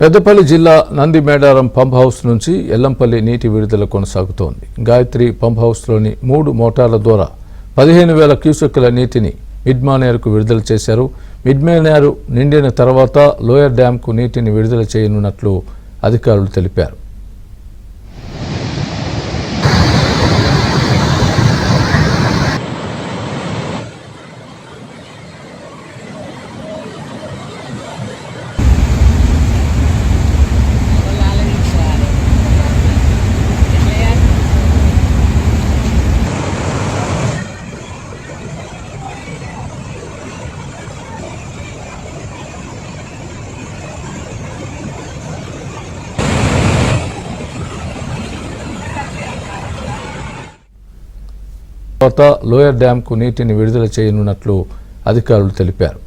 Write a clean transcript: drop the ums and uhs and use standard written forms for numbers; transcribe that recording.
పెద్దపల్లి జిల్లా Nandimedaram pump house నుంచి ఎల్లంపల్లి నీటి విడుదల కొనసాగుతోంది. గాయత్రి పంప్ హౌస్లోని 3 మోటార్ల ద్వారా 15,000 క్యూసెక్కుల నీటిని మిడ్మానేరుకు విడుదల చేశారు. మిడ్మానేరు నిండిన తర్వాత లోయర్ డ్యాంకు నీటిని విడుదల చేయనున్నట్లు అధికారులు తెలిపారు. తర్వాత లోయర్ డ్యాంకు నీటిని విడుదల చేయనున్నట్లు అధికారులు తెలిపారు.